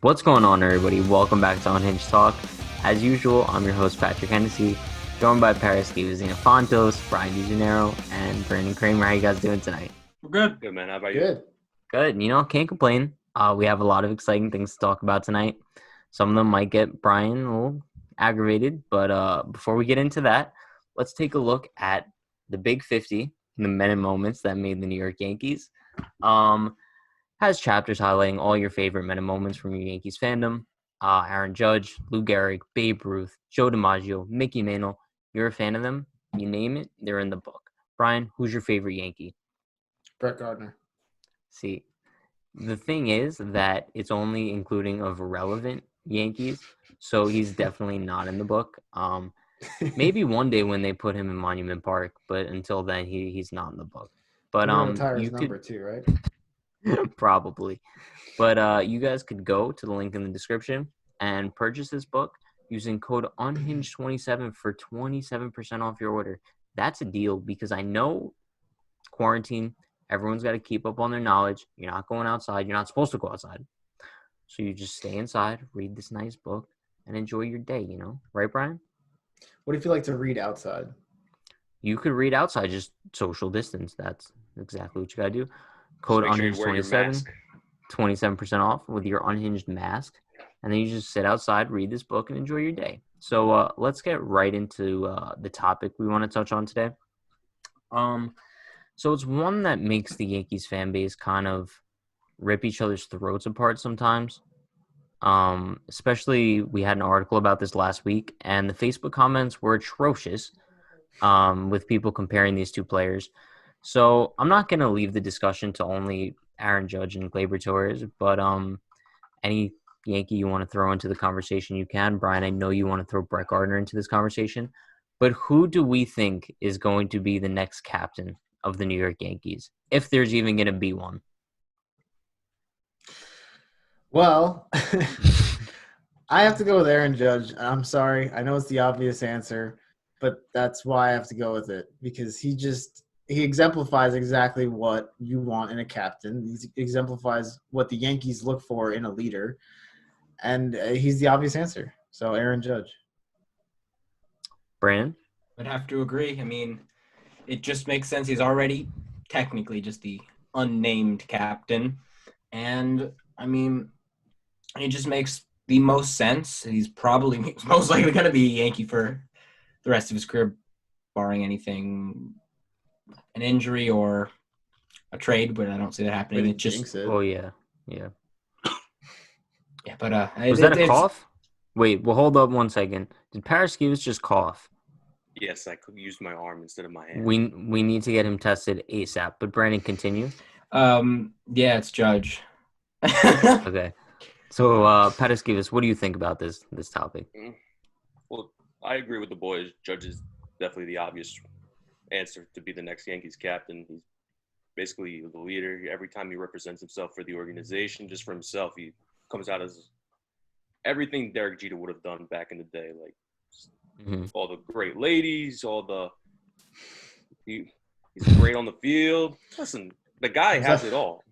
What's going on, everybody? Welcome back to Unhinged Talk. As usual, I'm your host, Patrick Hennessy, joined by Paraskevas Xenophontos, Brian DeGennaro, and Brandon Kramer. How you guys doing tonight? We're good. Good, man. How about you? Good. Good. Can't complain. We have a lot of exciting things to talk about tonight. Some of them might get Brian a little aggravated, but before we get into that, let's take a look at the Big 50, the men and moments that made the New York Yankees. Has chapters highlighting all your favorite men and moments from your Yankees fandom. Aaron Judge, Lou Gehrig, Babe Ruth, Joe DiMaggio, Mickey Mantle. You're a fan of them? You name it, they're in the book. Brian, who's your favorite Yankee? Brett Gardner. See, the thing is that it's only including of relevant Yankees, so he's definitely not in the book. Maybe one day when they put him in Monument Park, but until then, he's not in the book. But retire number 2, right? Probably. But you guys could go to the link in the description and purchase this book using code Unhinged27 for 27% off your order. That's a deal because I know quarantine, everyone's got to keep up on their knowledge. You're not going outside. You're not supposed to go outside. So you just stay inside, read this nice book, and enjoy your day, Right, Brian? What if you like to read outside? You could read outside, just social distance. That's exactly what you got to do. Code Unhinged27, 27% off with your Unhinged mask. And then you just sit outside, read this book, and enjoy your day. So let's get right into the topic we want to touch on today. So it's one that makes the Yankees fan base kind of rip each other's throats apart sometimes. Especially we had an article about this last week, and the Facebook comments were atrocious with people comparing these two players. So I'm not going to leave the discussion to only Aaron Judge and Glaber Torres, but any Yankee you want to throw into the conversation, you can. Brian, I know you want to throw Brett Gardner into this conversation, but who do we think is going to be the next captain of the New York Yankees, if there's even going to be one? Well, I have to go with Aaron Judge. I'm sorry. I know it's the obvious answer, but that's why I have to go with it because he exemplifies exactly what you want in a captain. He exemplifies what the Yankees look for in a leader, and he's the obvious answer. So Aaron Judge. Brandon? I'd have to agree. I mean, it just makes sense. He's already technically just the unnamed captain. And, I mean, it just makes the most sense. He's probably most likely going to be a Yankee for the rest of his career, barring anything, an injury or a trade, but I don't see that happening. It just Oh yeah. Yeah, but was that a cough? Wait, well, hold up one second. Did Paraskevas just cough? Yes, I could use my arm instead of my hand. We need to get him tested ASAP. But Brandon, continue. Yeah, it's Judge. Okay. So Paraskevas, what do you think about this topic? Well, I agree with the boys. Judge is definitely the obvious answer to be the next Yankees captain. He's basically the leader. Every time he represents himself for the organization, just for himself, he comes out as everything Derek Jeter would have done back in the day, like all the great ladies, he's great on the field. Listen, the guy has it all.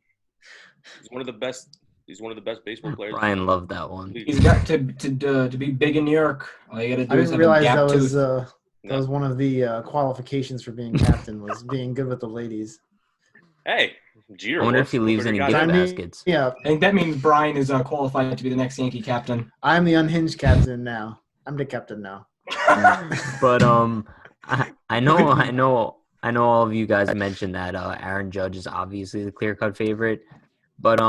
He's one of the best. He's one of the best baseball players. Brian loved that one. He's got to be big in New York. All you got to do is have realize a gap that was one of the qualifications for being captain was being good with the ladies. Hey, Jeter. I wonder if he leaves any gift baskets. Yeah, I think that means Brian is qualified to be the next Yankee captain. I'm the unhinged captain now. I'm the captain now. But I know all of you guys mentioned that Aaron Judge is obviously the clear-cut favorite. But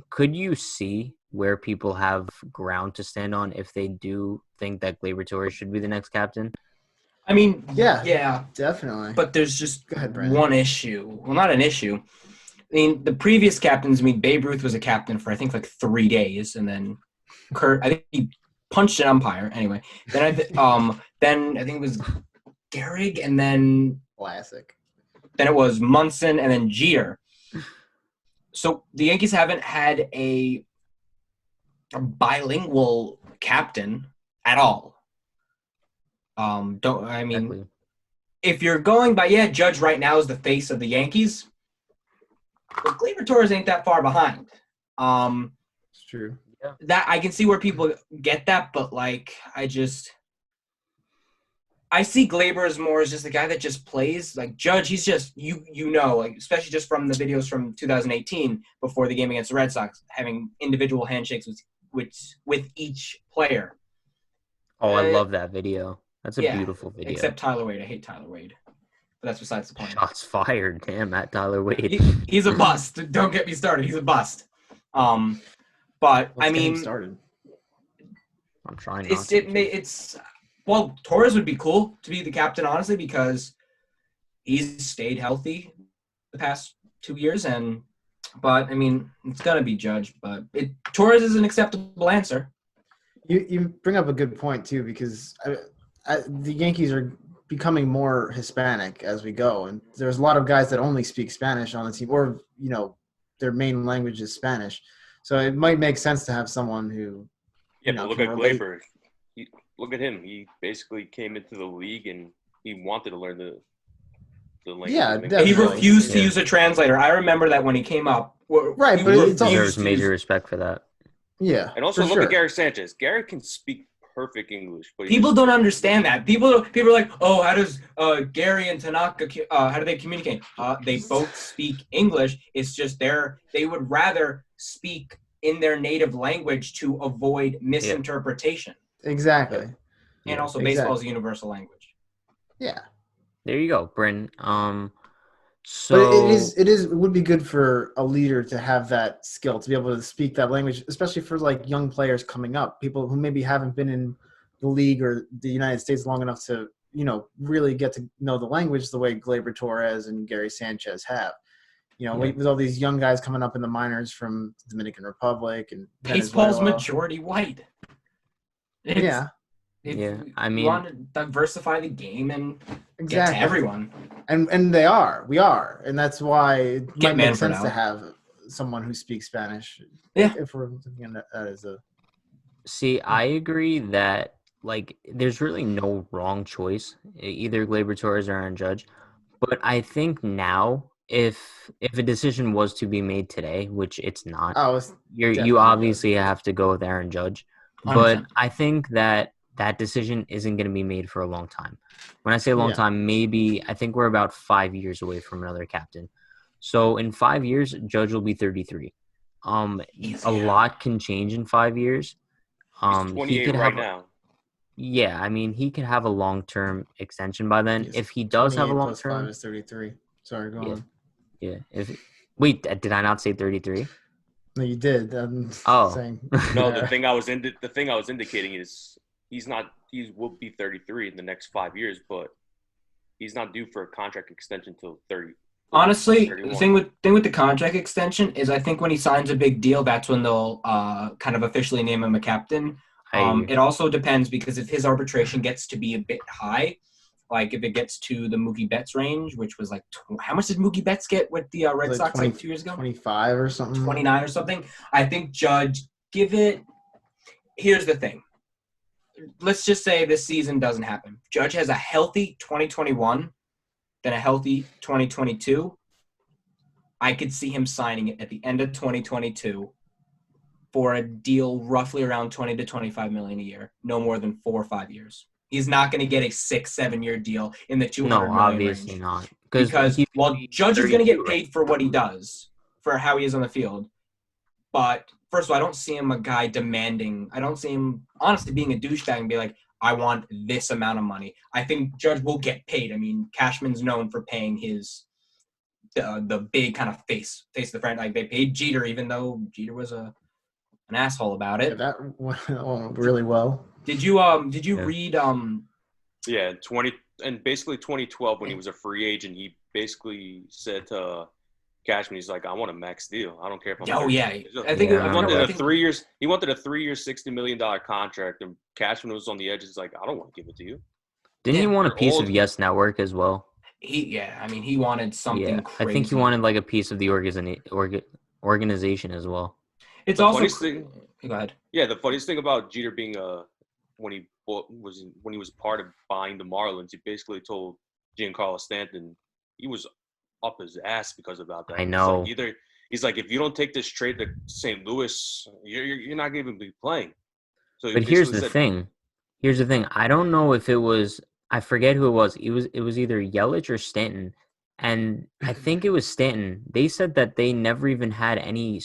could you see where people have ground to stand on if they do think that Glaber Torres should be the next captain? I mean, yeah, definitely. But there's just Brandon. one issue. Well, not an issue. I mean, the previous captains. I mean, Babe Ruth was a captain for I think like 3 days, and then I think he punched an umpire. Anyway, then I think it was Gehrig, and then classic. Then it was Munson, and then Jeter. So the Yankees haven't had a bilingual captain at all. Exactly. If you're going by, Judge right now is the face of the Yankees, but Glaber Torres ain't that far behind. It's true. that I can see where people get that, but like I see Glaber as more as just a guy that just plays. Like Judge, he's just like especially just from the videos from 2018 before the game against the Red Sox, having individual handshakes with each player. Oh, I love that video. That's a Yeah, beautiful video. Except Tyler Wade. I hate Tyler Wade. But that's besides the point. Shots fired. Damn, at Tyler Wade. He's a bust. Don't get me started. He's a bust. But Let's I get him mean, started. I'm trying not to. it's well, Torres would be cool to be the captain, honestly, because he's stayed healthy the past 2 years, but I mean, it's gonna be Judge. But Torres is an acceptable answer. You bring up a good point too, because the Yankees are becoming more Hispanic as we go, and there's a lot of guys that only speak Spanish on the team, or their main language is Spanish. So it might make sense to have someone who. Yeah, but look at Glaber. Look at him. He basically came into the league and he wanted to learn the language. Yeah, he refused to use a translator. I remember that when he came up. Right, but he deserves major respect for that. Yeah, and also look at Gary Sanchez. Gary can speak perfect English, but people don't understand that. People are like, oh, how does Gary and Tanaka? How do they communicate? They both speak English. It's just they would rather speak in their native language to avoid misinterpretation. Exactly. And also, baseball is a universal language. Yeah. There you go, Bryn. So but it would be good for a leader to have that skill, to be able to speak that language, especially for like young players coming up, people who maybe haven't been in the league or the United States long enough to, really get to know the language the way Glaber Torres and Gary Sanchez have. With all these young guys coming up in the minors from the Dominican Republic and baseball's Venezuela. majority white. I mean, you want to diversify the game and get to everyone. And we are. And that's why it might make sense to have someone who speaks Spanish. Yeah. If we're looking at that as a. See, I agree that, there's really no wrong choice, either Glaber Torres or Aaron Judge. But I think now, if a decision was to be made today, which it's not, you obviously have to go with Aaron Judge. 100%. But I think that decision isn't going to be made for a long time. When I say a long time, I think we're about 5 years away from another captain. So in 5 years, Judge will be 33. A lot can change in 5 years. He's 28 right now. Yeah, I mean, he could have a long-term extension by then. If he does have a long-term, 5 is 33. Sorry, go on. Yeah. Wait, did I not say 33? No, you did. Saying, no, the thing I was indicating is he will be 33 in the next 5 years, but he's not due for a contract extension until 30. Honestly, the thing with the contract extension is I think when he signs a big deal, that's when they'll kind of officially name him a captain. It also depends because if his arbitration gets to be a bit high, like if it gets to the Mookie Betts range, which was how much did Mookie Betts get with the Red Sox 2 years ago? 25 or something. 29 or something. I think Judge, here's the thing. Let's just say this season doesn't happen. Judge has a healthy 2021, then a healthy 2022. I could see him signing it at the end of 2022 for a deal roughly around 20 to 25 million a year, no more than 4 or 5 years. He's not going to get a 6-7 year deal in the 200 million obviously range. not. Because Judge is going to get paid for what he does, for how he is on the field. But first of all, I don't see him a guy demanding. I don't see him honestly being a douchebag and be like, I want this amount of money. I think Judge will get paid. I mean, Cashman's known for paying the big kind of face of the franchise. Like they paid Jeter, even though Jeter was an asshole about it. Yeah, that went really well. Did you read basically 2012 when he was a free agent, he basically said to Cashman, he's like, I want a max deal. I don't care if I'm. Oh yeah, I think he wanted 3 years. He wanted a 3 year, $60 million contract, and Cashman was on the edge. He's like, I don't want to give it to you. Didn't he want a piece of Yes Network as well? He wanted something crazy. I think he wanted a piece of the organization as well. It's the also go ahead. Yeah, the funniest thing about Jeter being when he was part of buying the Marlins, he basically told Giancarlo Stanton he was up his ass because about that. I know. He's like, if you don't take this trade to St. Louis, you're not going to be playing. So he But here's basically the said, thing. Here's the thing. I don't know if it was. I forget who it was. It was either Yelich or Stanton, and I think it was Stanton. They said that they never even had any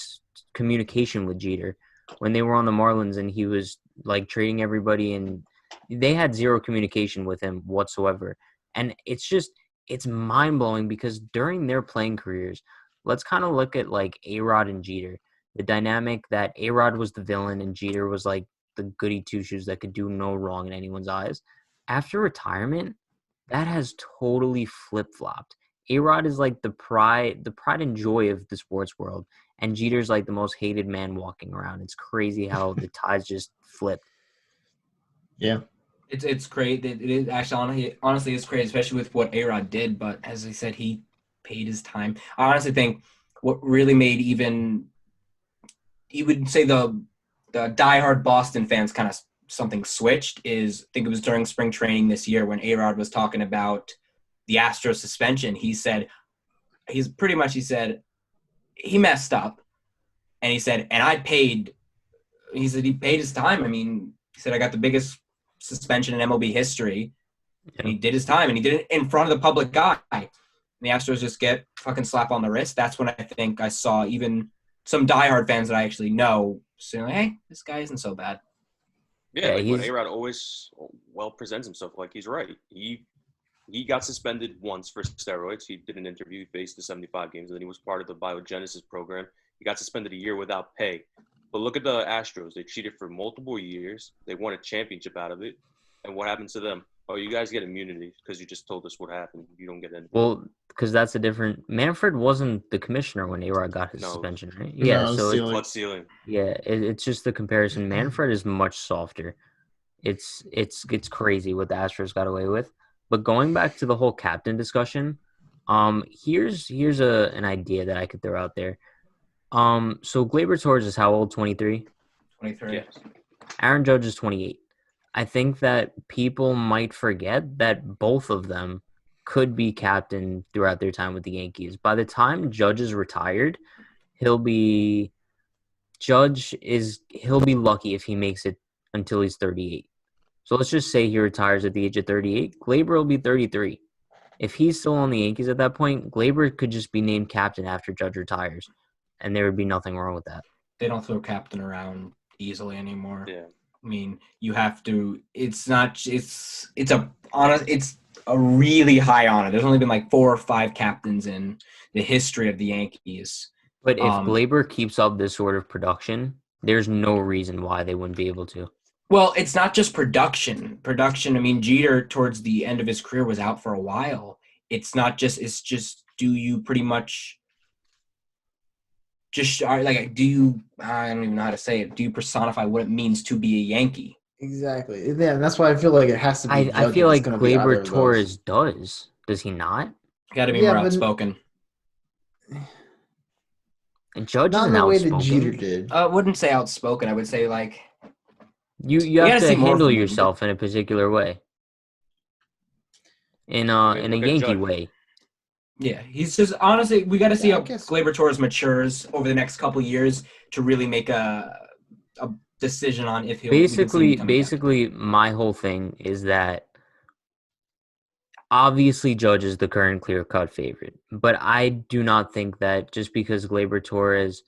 communication with Jeter when they were on the Marlins, and he was like trading everybody, and they had zero communication with him whatsoever. And it's mind blowing because during their playing careers, let's kind of look at like A-Rod and Jeter. The dynamic that A-Rod was the villain and Jeter was like the goody two shoes that could do no wrong in anyone's eyes. After retirement, that has totally flip flopped. A-Rod is like the pride and joy of the sports world, and Jeter's like the most hated man walking around. It's crazy how the tides just flipped. Yeah. It's great. It is actually honestly it's great, especially with what A-Rod did. But as I said, he paid his time. I honestly think what really made even you would say the diehard Boston fans kind of something switched is I think it was during spring training this year when A-Rod was talking about the Astros suspension. He said he messed up, and he said, and I paid. He said he paid his time. I mean, he said I got the biggest suspension in MLB history, and he did his time, and he did it in front of the public eye. And the Astros just get fucking slap on the wrist. That's when I think I saw even some diehard fans that I actually know saying, like, "Hey, this guy isn't so bad." yeah, like when A-Rod always well presents himself, like he's right. He got suspended once for steroids. He did an interview, he faced the 75 games, and then he was part of the biogenesis program. He got suspended a year without pay. But look at the Astros. They cheated for multiple years. They won a championship out of it. And what happens to them? Oh, you guys get immunity because you just told us what happened. You don't get anything. Well, because that's a different. Manfred wasn't the commissioner when A-Rod got his suspension, right? Yeah, No, so Blood ceiling. yeah, it's just the comparison. Manfred is much softer. It's crazy what the Astros got away with. But going back to the whole captain discussion, here's an idea that I could throw out there. So Glaber Torres is how old? 23? 23. Yes. Aaron Judge is 28. I think that people might forget that both of them could be captain throughout their time with the Yankees. By the time Judge is retired, he'll be lucky if he makes it until he's 38. So let's just say he retires at the age of 38. Glaber will be 33. If he's still on the Yankees at that point, Glaber could just be named captain after Judge retires, and there would be nothing wrong with that. They don't throw captain around easily anymore. Yeah. I mean, you have to. It's a really high honor. There's only been like 4 or 5 captains in the history of the Yankees. But if Glaber keeps up this sort of production, there's no reason why they wouldn't be able to. Well, it's not just production. Production, I mean, Jeter towards the end of his career was out for a while. It's just do you pretty much just like do you I don't even know how to say it. Do you personify what it means to be a Yankee? Exactly. Yeah, and that's why I feel like it has to be. I feel like It's gonna be either Glaber of those. Torres does he not? Got to be Yeah, more but- outspoken. And Judge Not in isn't the way that outspoken. Jeter did. I wouldn't say outspoken. I would say like You gotta have to see more handle from him. yourself in a particular way. In a look at Yankee Judge. way. yeah, he's just honestly we got to see Yeah, I how guess. Glaber Torres matures over the next couple years to really make a decision on if he'll Basically, my whole thing is that obviously Judge is the current clear-cut favorite, but I do not think that just because Glaber Torres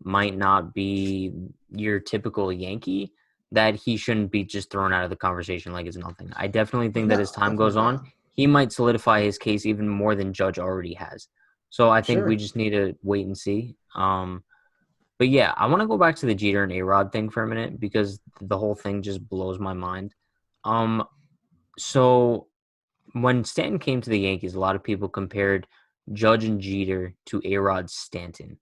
might not be your typical Yankee, that he shouldn't be just thrown out of the conversation like it's nothing. I definitely think that No, as time goes definitely on, not. he might solidify his case even more than Judge already has. So I think we Sure. just need to wait and see. But yeah, I want to go back to the Jeter and A-Rod thing for a minute because the whole thing just blows my mind. So when Stanton came to the Yankees, a lot of people compared Judge and Jeter to A-Rod Stanton.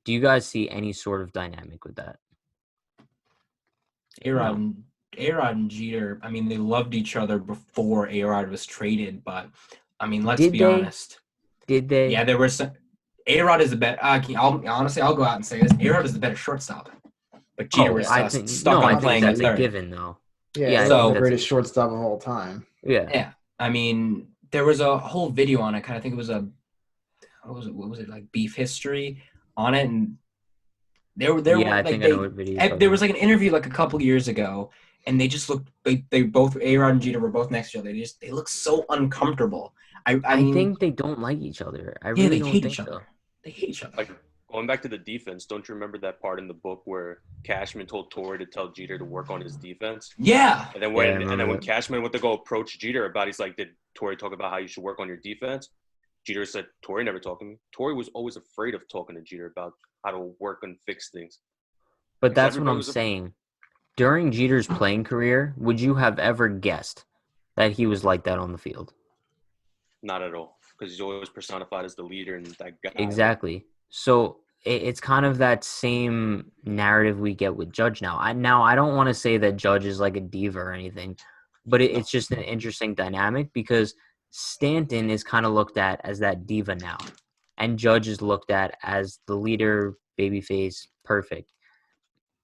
Do you guys see any sort of dynamic with that? A-Rod and Jeter, I mean, they loved each other before A-Rod was traded, but I mean, let's be honest. Did they? Yeah, there were some. A-Rod is the better. I'll go out and say this. A-Rod is the better shortstop, but Jeter was stuck on playing that's at a third. given though. Yeah, Yeah, I he's think the that's greatest shortstop of all time. Yeah. Yeah, I mean, there was a whole video on it. I think it was what was it like beef history on it, and there Yeah, were I like think I know what video you're there talking was about. like an interview like a couple years ago, and they just looked they both A-Rod and Jeter were both next to each other. They look so uncomfortable. I I mean, think they don't like each other. I yeah, really they don't hate think each so. other. They hate each other. Like going back to the defense, don't you remember that part in the book where Cashman told Torre to tell Jeter to work on his defense? Yeah. And then Yeah, I when remember that. Cashman went to go approach Jeter about, he's like, did Torre talk about how you should work on your defense? Jeter said, Torre never talked to me. Torre was always afraid of talking to Jeter about how to work and fix things. But Because that's what everybody I'm was saying. During Jeter's playing career, would you have ever guessed that he was like that on the field? Not at all. Because he's always personified as the leader and that guy. Exactly. So it's kind of that same narrative we get with Judge now. I don't want to say that Judge is like a diva or anything, but it's just an interesting dynamic because Stanton is kind of looked at as that diva now, and Judge is looked at as the leader, babyface, perfect.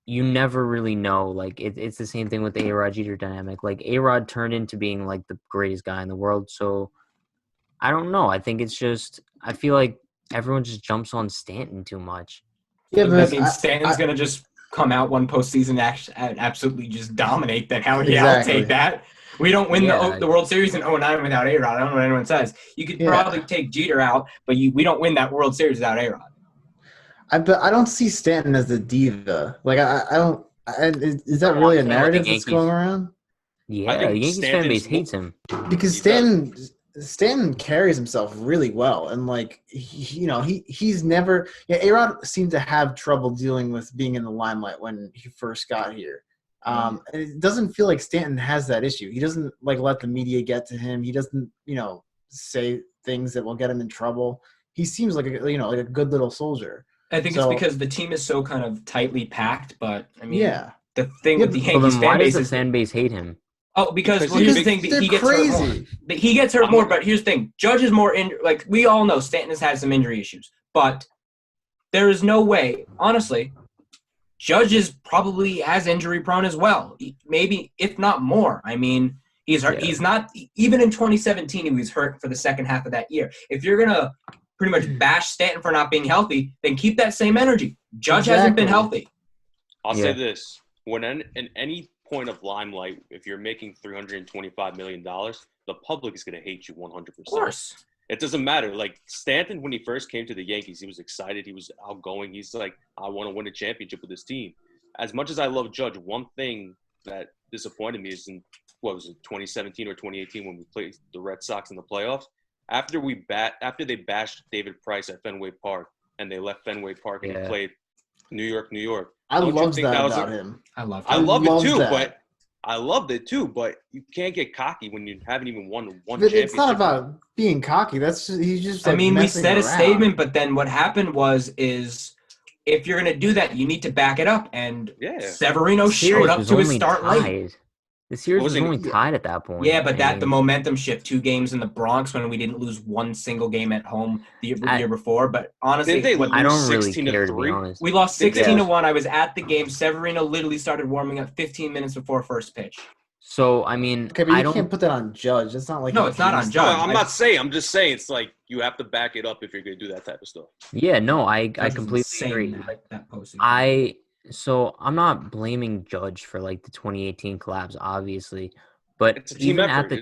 You never really know. Like it's the same thing with the A-Rod Jeter dynamic. Like A-Rod turned into being like the greatest guy in the world. So I don't know. I think it's just I feel like everyone just jumps on Stanton too much. Yeah, Does that but mean Stanton's gonna just come out one postseason and absolutely just dominate? Then hell yeah, I'll Exactly. take that. We don't win Yeah. the World Series in 09 without A-Rod. I don't know what anyone says. You could Yeah. probably take Jeter out, but we don't win that World Series without A-Rod. But I don't see Stanton as the diva. Like I don't. Is that No, really I'm a saying like the narrative that's Yankees. going around? Yeah, I the think Yankees fan base Stanton's hates him. Because He does. Stanton carries himself really well, and like he's never. Yeah, A-Rod seemed to have trouble dealing with being in the limelight when he first got here. And it doesn't feel like Stanton has that issue. He doesn't like let the media get to him. He doesn't say things that will get him in trouble. He seems like like a good little soldier. I think So- it's because the team is so kind of tightly packed. But I mean, Yeah. the thing with the Well, Yankees then why fan does base the is fan base hate him? because Because well, here's the because thing: they're he gets hurt more. crazy. He gets hurt more, but here's the thing: Judge is more like we all know. Stanton has had some injury issues, but there is no way, honestly. Judge is probably as injury prone as well, maybe if not more. I mean, he's hurt. Yeah. He's not even in 2017. He was hurt for the second half of that year. If you're gonna pretty much bash Stanton for not being healthy, then keep that same energy. Judge hasn't been Exactly. healthy. I'll Yeah. say this: when in any point of limelight, if you're making $325 million, the public is going to hate you 100%. Of course. It doesn't matter. Like Stanton, when he first came to the Yankees, he was excited. He was outgoing. He's like, I want to win a championship with this team. As much as I love Judge, one thing that disappointed me is in, 2017 or 2018 when we played the Red Sox in the playoffs. After they bashed David Price at Fenway Park and they left Fenway Park and he played New York. I Don't you loved think that was about him. I love I him. love it loved too, that. I loved it too, but you can't get cocky when you haven't even won one But championship. it's not about being cocky. That's just, he's just. I Like, mean, we messing said a around. statement, but then what happened is if you're going to do that, you need to back it up. And Yeah. Severino The series showed up was to his only start late. tied. The series was Wasn't- only tied at that point. Yeah, but I the mean, momentum shift, 2 games in the Bronx when we didn't lose one single game at home the year before. But honestly, Didn't they lose I don't really 16 care to to be 3? honest. we lost Did they 16-1. I was at the game. Severino literally started warming up 15 minutes before first pitch. So I mean, Okay, but I you don't. can't put that on Judge. It's not like No, he it's not on jinxed No, Judge. it. I'm not saying. I'm just saying it's like you have to back it up if you're going to do that type of stuff. Yeah, no, I Judge was completely insane agree. that postseason. So I'm not blaming Judge for like the 2018 collapse, obviously, but It's a team even effort. at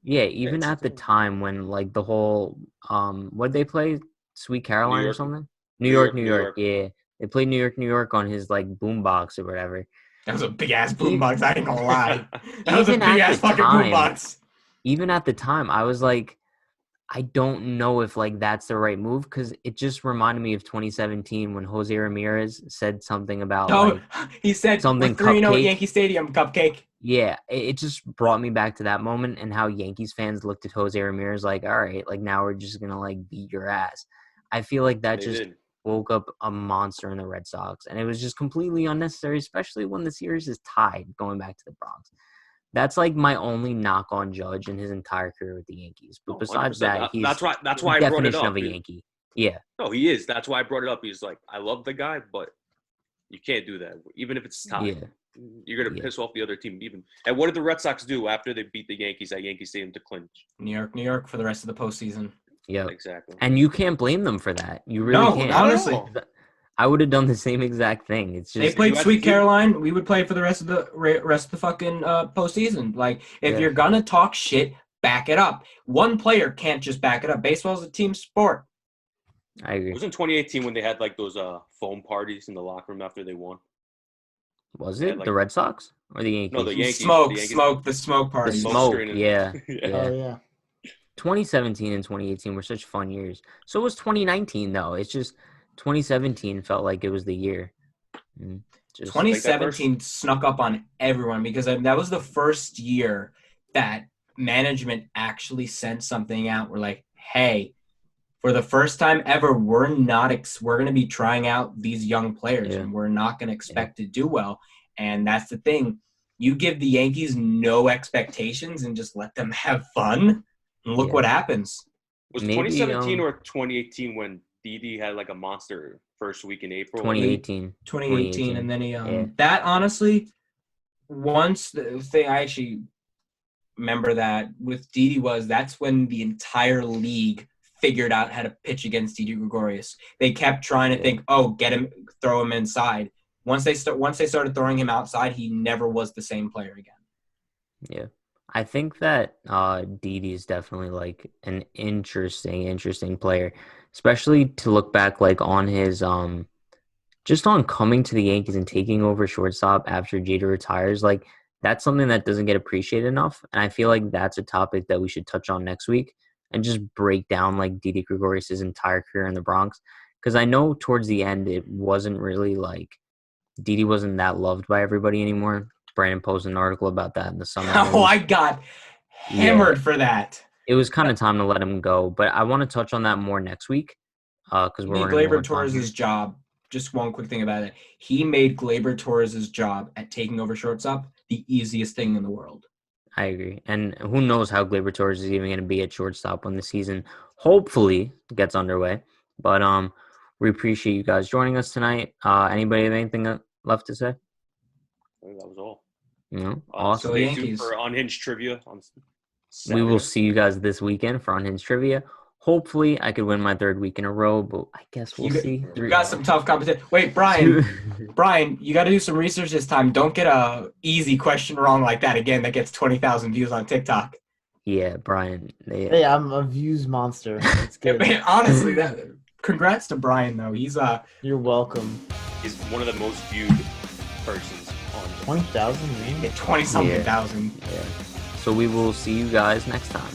even it's a at the team. time when like the whole what did they play, Sweet Caroline or York. something? New New York. York. Yeah, they played New York on his like boombox or whatever. That was a big-ass boombox. I ain't gonna lie. That was a Even at big-ass the fucking time- boombox. Even at the time, I was like, I don't know if like that's the right move because it just reminded me of 2017 when Jose Ramirez said something about No, like he said something we're 3-0 at cupcake. Yankee Stadium, cupcake. Yeah, it just brought me back to that moment and how Yankees fans looked at Jose Ramirez like, all right, like now we're just gonna like beat your ass. I feel like that They just did. woke up a monster in the Red Sox, and it was just completely unnecessary, especially when the series is tied going back to the Bronx. That's like my only knock on Judge in his entire career with the Yankees. But besides 100%. that, he's That's why the I brought it definition up. of a Yankee. Yeah, No, he is. That's why I brought it up. He's like, I love the guy, but you can't do that. Even if it's tied, yeah. you're gonna Yeah. piss off the other team. Even. And what did the Red Sox do after they beat the Yankees at Yankee Stadium to clinch? New York for the rest of the postseason. Yep. Exactly. And you can't blame them for that. You really No, can't. honestly. I would have done the same exact thing. It's They just played had Sweet to do- Caroline. We would play for the rest of the fucking postseason. Like, if Yeah. you're gonna talk shit, back it up. One player can't just back it up. Baseball's a team sport. I agree. It was in 2018 when they had like those foam parties in the locker room after they won. Was Yeah, it like- the Red Sox or the Yankees? No, the Yankees. Smoke, the Yankees, smoke, the smoke The party. smoke, screening. yeah. Yeah. Oh Yeah. yeah. 2017 and 2018 were such fun years. So was 2019 though. It's just 2017 felt like it was the year. Just 2017 snuck up on everyone because that was the first year that management actually sent something out. We're like, hey, for the first time ever, we're going to be trying out these young players, Yeah. and we're not going to expect to do well. And that's the thing. You give the Yankees no expectations and just let them have fun, and look Yeah. what happens. Was it Maybe, 2017 or 2018 when Didi had like a monster first week in April? 2018. 2018, and then he Yeah. that honestly, once the thing I actually remember that with Didi was that's when the entire league figured out how to pitch against Didi Gregorius. They kept trying to think, oh, get him, throw him inside. Once they started throwing him outside, he never was the same player again. Yeah. I think that Didi is definitely like an interesting player, especially to look back like on his just on coming to the Yankees and taking over shortstop after Jeter retires. Like that's something that doesn't get appreciated enough, and I feel like that's a topic that we should touch on next week and just break down like Didi Gregorius' entire career in the Bronx, because I know towards the end it wasn't really like Didi wasn't that loved by everybody anymore. Brandon posted an article about that in the summer. Oh, I got hammered for that. It was kind of time to let him go, but I want to touch on that more next week because He we're made running Glaber more time. Torres' job. Just one quick thing about it. He made Glaber Torres' job at taking over shortstop the easiest thing in the world. I agree. And who knows how Glaber Torres is even going to be at shortstop when the season hopefully gets underway. But we appreciate you guys joining us tonight. Anybody have anything left to say? I think that was all. Awesome. Stay Yankees. tuned for Unhinged Trivia on We will Saturday. see you guys this weekend for Unhinged Trivia. Hopefully, I could win my third week in a row, but I guess we'll see. You got some tough competition. Wait, Brian, you got to do some research this time. Don't get a easy question wrong like that again that gets 20,000 views on TikTok. Yeah, Brian. Hey, I'm a views monster. It's good. Honestly, congrats to Brian though. He's You're welcome. He's one of the most viewed persons on 20,000, man. 20-something Yeah. thousand. Yeah. So we will see you guys next time.